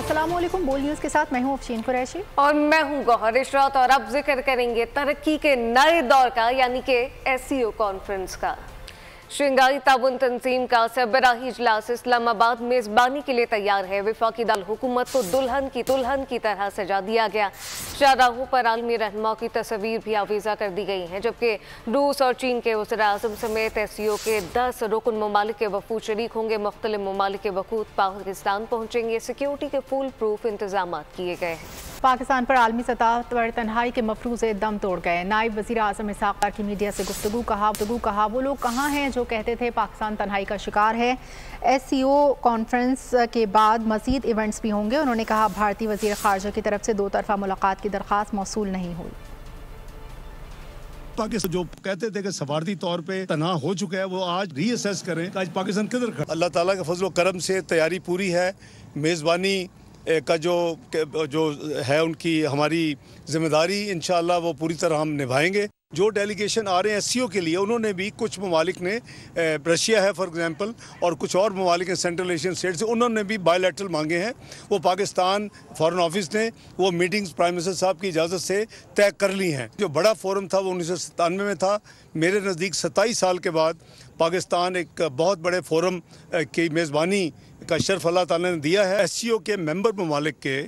अस्सलामुअलैकुम। बोल न्यूज़ के साथ मैं हूं अफशीन कुरैशी और मैं हूं गौहर इशरात। और अब जिक्र करेंगे तरक्की के नए दौर का, यानी कि एससीओ कॉन्फ्रेंस का। शंघाई ताउन तंजीम का सरबराही इजलास इस्लामाबाद मेजबानी के लिए तैयार है। वफाकी दारुल हुकूमत को दुल्हन की तरह सजा दिया गया। शाहराहों पर आलमी रहनुमाओं की तस्वीर भी आवीज़ा कर दी गई हैं, जबकि रूस और चीन के वज़ीर-ए-आज़म समेत एससीओ के 10 रुकन ममालिक के वफूद शरीक होंगे। मुख्तलिफ ममालिक के वफूद पाकिस्तान पहुँचेंगे। सिक्योरिटी के फुल प्रूफ इंतजाम किए गए हैं। पाकिस्तान पर आलमी सतह पर तन्हाई के मफरूज़े दम तोड़ गए। नायब वज़ीर आज़म इसहाक़ डार की मीडिया से गुफ्तगू कहा वो लोग कहाँ हैं जो कहते थे पाकिस्तान तन्हाई का शिकार है। एससीओ कॉन्फ्रेंस के बाद मज़ीद इवेंट्स भी होंगे। उन्होंने कहा भारतीय वज़ीर ख़ारजा की तरफ से 2 तरफ़ा मुलाकात की दरख्वास्त मौसूल नहीं हुई। पाकिस्तान जो कहते थे कि सफारती तौर पे तनाह हो चुका है, वो आज रीअसेस करें कि आज पाकिस्तान किधर खड़ा। अल्लाह ताला के फजल करम से तैयारी पूरी है। मेज़बानी का जो है उनकी हमारी जिम्मेदारी इंशाअल्लाह वो पूरी तरह हम निभाएंगे। जो डेलीगेशन आ रहे हैं एससीओ के लिए, उन्होंने भी कुछ ममालिक ने, रशिया है फॉर एग्जांपल, और कुछ और ममालिक हैं सेंट्रल एशियन स्टेट से, उन्होंने भी बायलैटरल मांगे हैं। वो पाकिस्तान फॉरेन ऑफिस ने वो मीटिंग्स प्राइम मिनिस्टर साहब की इजाज़त से तय कर ली हैं। जो बड़ा फोरम था वो 1997 में था। मेरे नज़दीक 27 साल के बाद पाकिस्तान एक बहुत बड़े फोरम की मेज़बानी का शर्फ अल्लाह ताला ने दिया है। एससीओ के मेंबर ममालिक के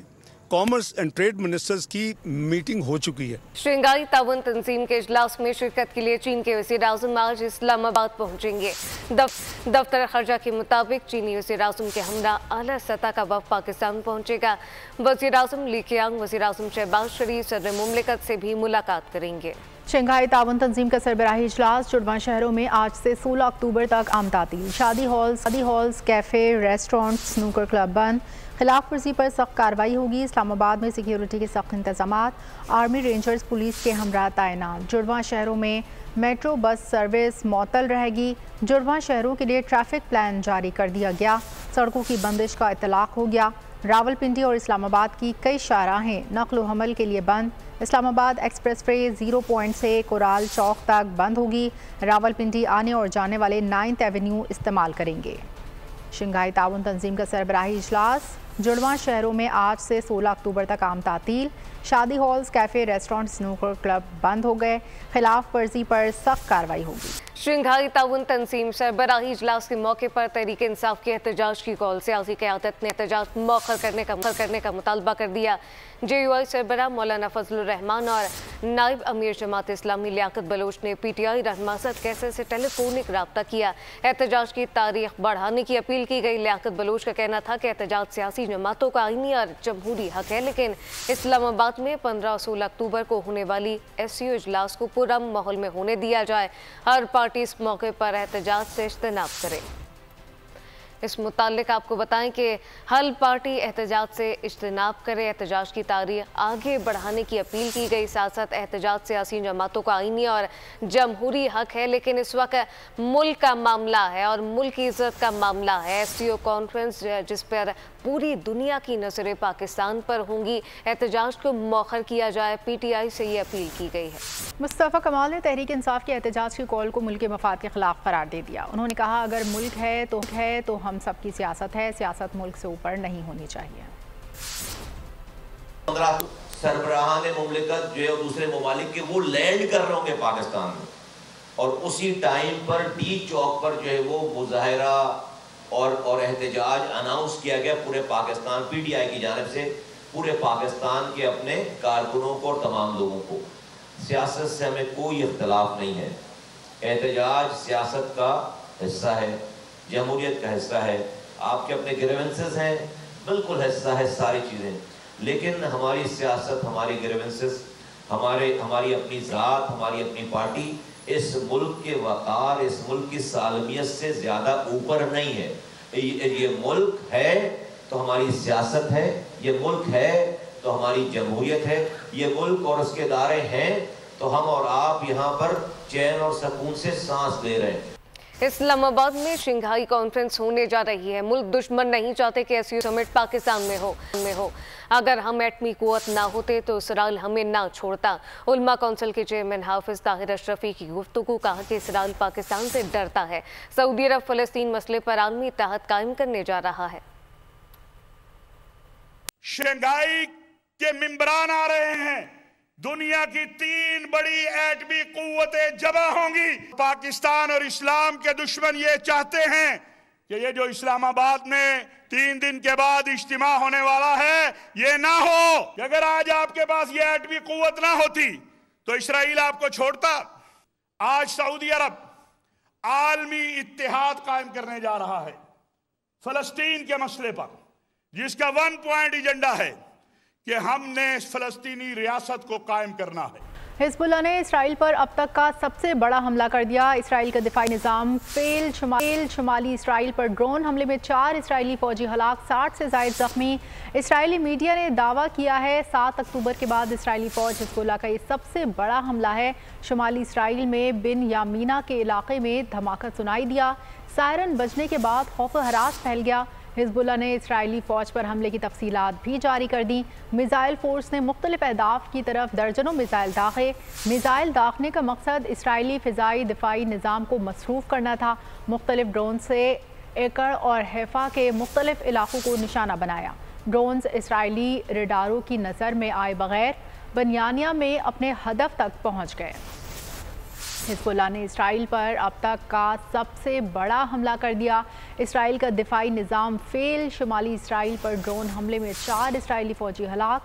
कॉमर्स एंड ट्रेड मिनिस्टर्स की मीटिंग हो चुकी है। शंघाई ताउन तंजीम के इजलास में शिरकत के लिए चीन के वज़ीर-ए-आज़म आज इस्लामाबाद पहुंचेंगे। दफ्तर खर्जा के मुताबिक चीनी वज़ीर-ए-आज़म के हमरा आला सतह का वफ़द पाकिस्तान पहुंचेगा। वज़ीर-ए-आज़म ली क़ियांग वज़ीर-ए-आज़म शहबाज शरीफ सदर मुमलिकत से भी मुलाकात करेंगे। शंघाई ताउन तंजीम का सरबराही इजलास जुड़वा शहरों में आज से 16 अक्टूबर तक आमतातील। शादी halls, cafe, restaurant, snooker club बंद। खिलाफ वर्जी पर सख्त कार्रवाई होगी। इस्लामाबाद में सिक्योरिटी के सख्त इंतजामात। आर्मी रेंजर्स पुलिस के हमरा तैनात। जुड़वा शहरों में मेट्रो बस सर्विस मअतल रहेगी। जुड़वा शहरों के लिए ट्रैफिक प्लान जारी कर दिया गया। सड़कों की बंदिश का इतलाक हो गया। रावलपिंडी और इस्लामाबाद की कई शाहराहें नकलो हमल के लिए बंद। इस्लामाबाद एक्सप्रेस वे 0 पॉइंट से कोराल चौक तक बंद होगी। रावलपिंडी आने और जाने वाले 9th एवेन्यू इस्तेमाल करेंगे। शंघाई ताउन तंजीम का सरबराही इजलास जुड़वा शहरों में आज से 16 अक्टूबर तक आमतातील। शादी halls, cafe, restaurant, snooker club बंद हो गए। खिलाफ वर्जी पर सख्त कार्रवाई होगी। शंघाई ताउन तंजीम सरबराही इजलास के मौके पर तहरीक इंसाफ के एहतजाज की कॉल। सियासी क़यादत ने एहतजाज मौखर करने का मुतालबा कर दिया। JUI सरबराह मौलाना फजलुर रहमान और नायब अमीर जमात इस्लामी लियाकत बलोच ने PTI रहनुमा असद कैसर से टेलीफोनिक रब्ता किया। एहतजाज की तारीख बढ़ाने की अपील की गई। लियाकत बलोच का कहना था कि एहतजाज सियासी जमातों का आईनी और जमहूरी हक है, लेकिन इस्लामाबाद में 15 और 16 अक्टूबर को होने वाली एससीओ इजलास को पुरअमन माहौल में होने दिया जाए। हर पार्टी इस मौके पर एहतजाज से इज्तनाब करे। इस मुतालिक आपको बताएं कि हल पार्टी एहतजाज से इज्तनाब करे। एहतजाज की तारीख आगे बढ़ाने की अपील की गई। साथ साथ एहतजाज सियासी जमातों का आईनी और जमहूरी हक है, लेकिन इस वक्त मुल्क का मामला है और मुल्क की इज्जत का मामला है। एससीओ कॉन्फ्रेंस जिस पर पूरी दुनिया की नज़रें पाकिस्तान पर होंगी, एहतजाज को मौखर किया जाए। PTI से ये अपील की गई है। मुस्तफ़ा कमाल ने तहरीक इंसाफ के एहतजाज की कॉल को मुल्क के मफाद के खिलाफ करार दे दिया। उन्होंने कहा अगर मुल्क है तो हम सबकी सियासत है। सियासत मुल्क से ऊपर नहीं होनी चाहिए। 15 सरबराहान मुमलिकत जो है दूसरे ममालिक के वो लैंड कर रहे होंगे पाकिस्तान में, और उसी टाइम पर डी चौक पर जो है वो मुजाहिरा और एहतजाज अनाउंस किया गया पूरे पाकिस्तान, PTI की जानिब से पूरे पाकिस्तान के अपने कारकुनों को और तमाम लोगों को। सियासत से हमें कोई इख्तलाफ नहीं है। एहतजाज सियासत का हिस्सा है, जमहूरियत का हिस्सा है। आपके अपने ग्रीवेंसेस हैं, बिल्कुल हिस्सा है सारी चीज़ें, लेकिन हमारी सियासत, हमारी ग्रीवेंसेस, हमारी अपनी ज़ात, हमारी अपनी पार्टी इस मुल्क के वक़ार, इस मुल्क की सालमियत से ज़्यादा ऊपर नहीं है। ये मुल्क है तो हमारी सियासत है, ये मुल्क है तो हमारी जमहूरियत है, ये मुल्क और उसके दायरे हैं तो हम और आप यहाँ पर चैन और सुकून से सांस ले रहे हैं। इस्लामाबाद में शंघाई कॉन्फ्रेंस होने जा रही है। मुल्क दुश्मन नहीं चाहते कि एससीओ समिट पाकिस्तान में हो। अगर हम एटमी कुव्वत ना होते तो इसराइल हमें ना छोड़ता। उलमा कौंसिल के चेयरमैन हाफिज ताहिर अशरफी की गुफ्तगू। कहा कि इसराइल पाकिस्तान से डरता है। सऊदी अरब फ़लस्तीन मसले पर आलमी इत्तेहाद कायम करने जा रहा है। शंघाई के मिंबरान आ रहे हैं, दुनिया की 3 बड़ी एटमी कुव्वतें जमा होंगी। पाकिस्तान और इस्लाम के दुश्मन ये चाहते हैं कि ये जो इस्लामाबाद में 3 दिन के बाद इज्तिमा होने वाला है, ये ना हो। कि अगर आज आपके पास ये एटमी कुव्वत ना होती तो इस्राइल आपको छोड़ता। आज सऊदी अरब आलमी इत्तेहाद कायम करने जा रहा है फलस्तीन के मसले पर, जिसका 1 पॉइंट एजेंडा है कि हमने फलस्तीनी रियासत को कायम करना है। हिजबुल्लाह ने इसराइल पर अब तक का सबसे बड़ा हमला कर दिया। इसराइल का दिफाई निज़ाम फेल। शुमाली इसराइल पर ड्रोन हमले में 4 इसराइली फौजी हलाक, 60 से ज़ायद जख्मी। इसराइली मीडिया ने दावा किया है 7 अक्टूबर के बाद इसराइली फ़ौज हिजबुल्लाह का ये सबसे बड़ा हमला है। शुमाली इसराइल में बिन यामीना के इलाके में धमाका सुनाई दिया। सायरन बजने के बाद खौफ हरास फैल गया। हिजबुल्लाह ने इसराइली फ़ौज पर हमले की तफसीलात भी जारी कर दी। मिज़ाइल फ़ोर्स ने मुख्तलिफ अहदाफ की तरफ दर्जनों मिज़ाइल दागे। मिज़ाइल दागने का मकसद इसराइली फ़िज़ाई दिफाई निज़ाम को मसरूफ़ करना था। मुख्तलिफ ड्रोन से एकड़ और हैफा के मुख्तलिफ इलाकों को निशाना बनाया। ड्रोन्स इसराइली रडारों की नज़र में आए बगैर बनियानिया में अपने हदफ तक पहुँच गए। हिजबुल्लाह ने इसराइल पर अब तक का सबसे बड़ा हमला कर दिया। इसराइल का दिफाई निज़ाम फेल। शुमाली इसराइल पर ड्रोन हमले में 4 इसराइली फ़ौजी हलाक,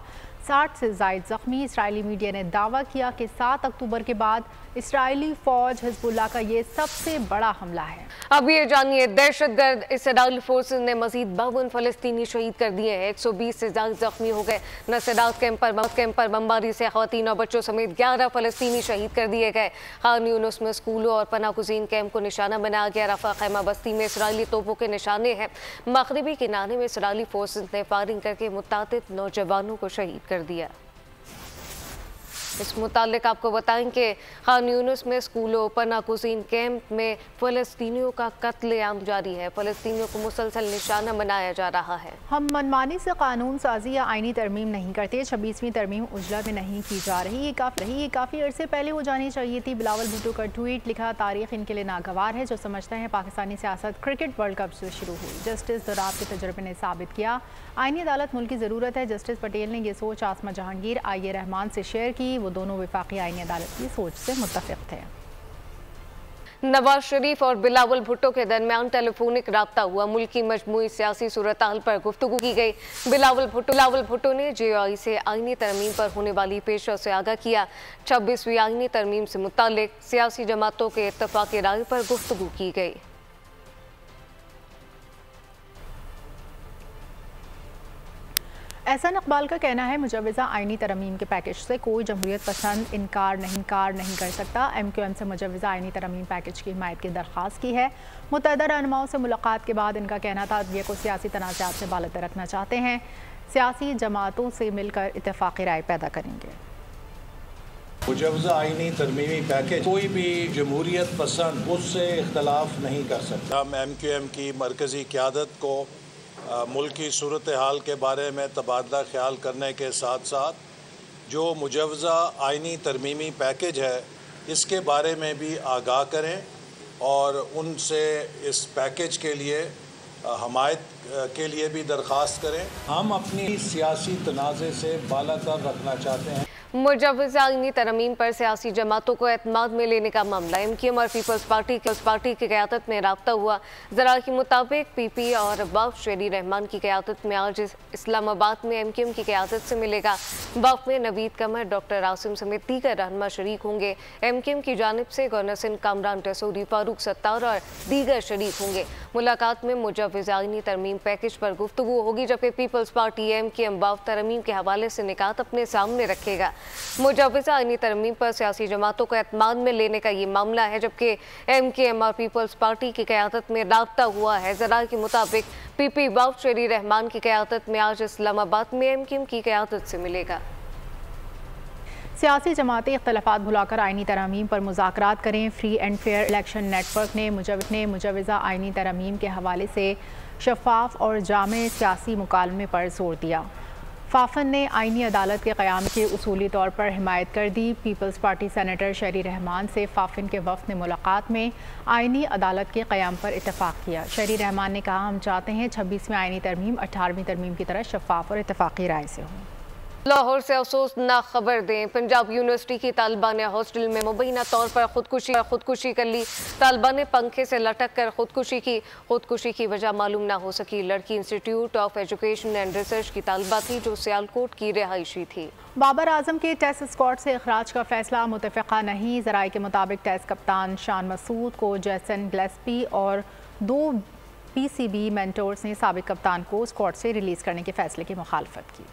60 से ज़ायद ज़ख्मी। इसराइली मीडिया ने दावा किया कि 7 अक्टूबर के बाद इसराइली फ़ौज हिजबुल्लाह का ये सबसे बड़ा हमला है। अब ये जानिए, दहशतगर्द इसराइली फोर्सेस ने मजीद 52 फलस्तीनी शहीद कर दिए हैं। 120 से ज़्यादा जख्मी हो गए। नसरात कैंप पर बमबारी से ख़वातीन और बच्चों समेत 11 फलस्तीनी शहीद कर दिए गए। खान यूनुस में स्कूलों और पनाहगुज़ीन कैंप को निशाना बनाया गया। रफ़ा खैमा बस्ती में इसराइली तोपों के निशाने हैं। मगरिबी किनारे में इसराइली फोर्सेस ने फायरिंग करके मुतादिद नौजवानों को शहीद कर दिया। इस मुतालिक आपको बताएं कि खान यूनुस में स्कूलों पनाहगुज़ीन कैंप में फ़लस्तीनियों का कत्लेआम जारी है। फ़लस्तीनियों को मुसलसल निशाना बनाया जा रहा है। हम मनमानी से कानून साजी या आईनी तरमीम नहीं करते। 26वीं तरमीम उजला में नहीं की जा रही। ये काफ़ी अरसे पहले हो जानी चाहिए थी। बिलावल भुट्टो का ट्वीट लिखा, तारीख इनके लिए नागवार है जो समझते हैं पाकिस्तानी सियासत क्रिकेट वर्ल्ड कप से शुरू हुई। जस्टिस दोराब के तजुर्बे ने साबित किया आईनी अदालत मुल्क की ज़रूरत है। जस्टिस पटेल ने यह सोच आसमा जहांगीर आई रहमान से शेयर की। वो दोनों वफाकी आईनी अदालत की सोच से मुत्तफिक थे। नवाज शरीफ और बिलावल भुट्टो के दरमियान टेलीफोनिक राब्ता हुआ। मुल्क की मजमूई सियासी सूरत हाल पर गुफ्तगू की गई। बिलावल भुट्टो ने JOI से आईनी तरमीम पर होने वाली पेशरफ से आगाह किया। 26वीं आईनी तरमीम से मुतालिक सियासी जमातों के इत्तफाक राय पर गुफ्तगू की गई। एहसान इकबाल का कहना है मुजवज़ा आईनी तरमीम के पैकेज से कोई जमहूरियत पसंद इनकार नहीं कर सकता। MQM से मुजवज़ा आईनी तरमीम पैकेज की हिमायत की दरख्वास्त की है। मुतअद्दिद रहनुमाओं से मुलाकात के बाद इनका कहना था अदलिया को सियासी तनाज़ात से बालतर रखना चाहते हैं। सियासी जमातों से मिलकर इत्तेफाक़ी राय पैदा करेंगे। मुजवज़ा आईनी तरमीमी पैकेज कोई भी जमहूरियत पसंद उससे इख्तलाफ नहीं कर सकता। हम MQM की मरकज़ी क़यादत को मुल्क की सूरत हाल के बारे में तबादला ख्याल करने के साथ साथ जो मुजवज़ा आईनी तरमीमी पैकेज है इसके बारे में भी आगाह करें और उनसे इस पैकेज के लिए हमायत के लिए भी दरख्वास्त करें। हम अपनी सियासी तनाज़े से बालातर रखना चाहते हैं। मुजवज़ा आईनी तरमीम पर सियासी जमातों को एतमाद में लेने का मामला MQM और पीपल्स पार्टी की क़यादत में राब्ता हुआ। ज़रा के मुताबिक PP और वफ़द शेरी रहमान की क़यादत में आज इस्लामाबाद में MQM की क़यादत से मिलेगा। वफ़द में नवीद कमर, डॉक्टर आसिम समेत दीगर रहनुमा शरीक होंगे। MQM की जानिब से गवर्नर सिंध कामरान टेसूरी, फारूक सत्तार और दीगर शरीक होंगे। मुलाकात में मुजवज़ा आईनी तरमीम पैकेज पर गुफ्तगू होगी, जबकि पीपल्स पार्टी MQM वफ़द तरमीम के हवाले से निकात अपने सामने रखेगा। मुजवज़ा आईनी तरमीम पर सियासी जमातों को एतमाद में लेने का ये मामला है, जबकि MQM और पीपल्स पार्टी की क़यादत में राब्ता हुआ है। ज़रा के मुताबिक PP वफ़द शेरी रहमान की क़यादत में आज इस्लामाबाद में MQM की क़यादत से मिलेगा। सियासी जमातें इख्तलाफात भुलाकर आईनी तरमीम पर मुज़ाकरात करें। Free and fair election network ने मुजवज़ा आईनी तरमीम के हवाले से शफाफ और जामे सियासी मुकालमे पर जोर दिया। फाफन ने आईनी अदालत के क़याम की उसूली तौर पर हिमायत कर दी। पीपल्स पार्टी सेनेटर शहरी रहमान से फाफन के वफ़द ने मुलाकात में आईनी अदालत के क़याम पर इतफ़ाक़ किया। शहरी रहमान ने कहा, हम चाहते हैं 26वीं आईनी तरमीम 18वीं तरमीम की तरह शफाफ और इतफ़ाक़ी राय से हो। लाहौर से अफसोसनाक खबर दें, पंजाब यूनिवर्सिटी की तालिबा ने हॉस्टल में मुबैना तौर पर खुदकुशी कर ली। तालिबा ने पंखे से लटक कर खुदकुशी की वजह मालूम ना हो सकी। लड़की institute of education and research की तालिबा थी जो सियालकोट की रिहायशी थी। बाबर आजम के टेस्ट स्क्वाड से इखराज का फैसला मुतफ़िक़ा नहीं। ज़राए के मुताबिक टेस्ट कप्तान शान मसूद को जैसन गिलेस्पी और 2 PCB मेंटोर्स ने साबिक कप्तान को स्क्वाड से रिलीज़ करने के फैसले की मुखालफत की।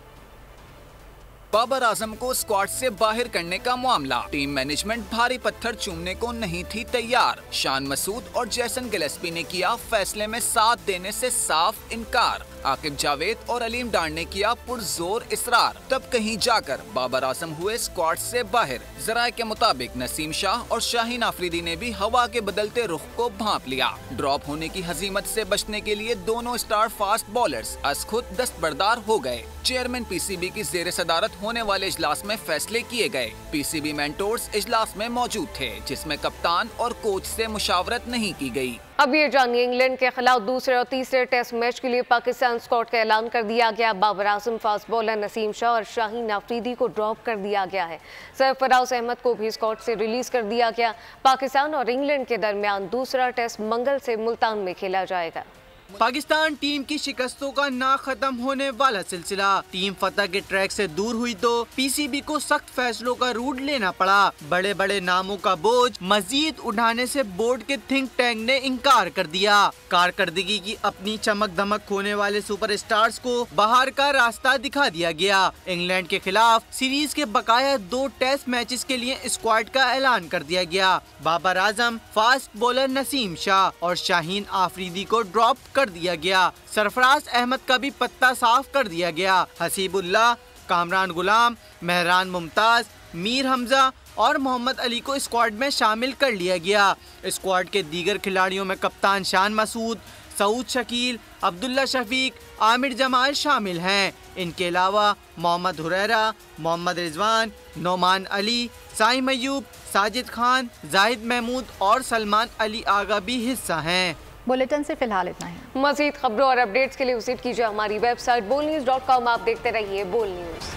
बाबर आजम को स्क्वाड से बाहर करने का मामला, टीम मैनेजमेंट भारी पत्थर चूमने को नहीं थी तैयार। शान मसूद और जैसन गिलेस्पी ने किया फैसले में साथ देने से साफ इनकार। आकिब जावेद और अलीम डार ने किया पुरजोर इसरार। तब कहीं जाकर बाबर आजम हुए स्क्वाड से बाहर। जराए के मुताबिक नसीम शाह और शाहीन आफरीदी ने भी हवा के बदलते रुख को भांप लिया। ड्रॉप होने की हजीमत से बचने के लिए दोनों स्टार फास्ट बॉलर्स अज खुद दस्तबरदार हो गए। चेयरमैन PCB की जेर सदारत होने वाले इजलास में फैसले किए गए। PCB मेंटोर्स इजलास में मौजूद थे, जिसमें कप्तान और कोच से मुशावरत नहीं की गई। अब ये जानिए, इंग्लैंड के खिलाफ दूसरे और तीसरे टेस्ट मैच के लिए पाकिस्तान स्क्वाड का ऐलान कर दिया गया। बाबर आजम, फास्ट बॉलर नसीम शाह और शाहीन आफरीदी को ड्रॉप कर दिया गया है। सरफराज अहमद को भी स्क्वाड से रिलीज कर दिया गया। पाकिस्तान और इंग्लैंड के दरमियान दूसरा टेस्ट मंगल से मुल्तान में खेला जाएगा। पाकिस्तान टीम की शिकस्तों का ना खत्म होने वाला सिलसिला। टीम फतह के ट्रैक से दूर हुई तो PCB को सख्त फैसलों का रूट लेना पड़ा। बड़े बड़े नामों का बोझ मजीद उठाने से बोर्ड के थिंक टैंक ने इनकार कर दिया। कारकर्दगी की अपनी चमक दमक खोने वाले सुपरस्टार्स को बाहर का रास्ता दिखा दिया गया। इंग्लैंड के खिलाफ सीरीज के बकाया 2 टेस्ट मैचेस के लिए स्क्वाड का ऐलान कर दिया गया। बाबर आजम, फास्ट बॉलर नसीम शाह और शाहीन आफरीदी को ड्रॉप कर दिया गया। सरफराज अहमद का भी पत्ता साफ कर दिया गया। हसीबुल्लाह, कामरान गुलाम, मेहरान मुमताज, मीर हमजा और मोहम्मद अली को स्क्वाड में शामिल कर लिया गया। स्क्वाड के दीगर खिलाड़ियों में कप्तान शान मसूद, सऊद शकील, अब्दुल्ला शफीक, आमिर जमाल शामिल हैं। इनके अलावा मोहम्मद हुरैरा, मोहम्मद रिजवान, नोमान अली, साइम अयूब, साजिद खान, जाहिद महमूद और सलमान अली आगा भी हिस्सा हैं। बुलेटिन से फिलहाल इतना ही। मज़ीद खबरों और अपडेट्स के लिए विजिट कीजिए हमारी वेबसाइट bolnews.com। आप देखते रहिए बोल न्यूज़।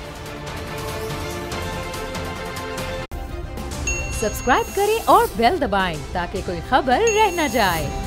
सब्सक्राइब करें और बेल दबाएं ताकि कोई खबर रह न जाए।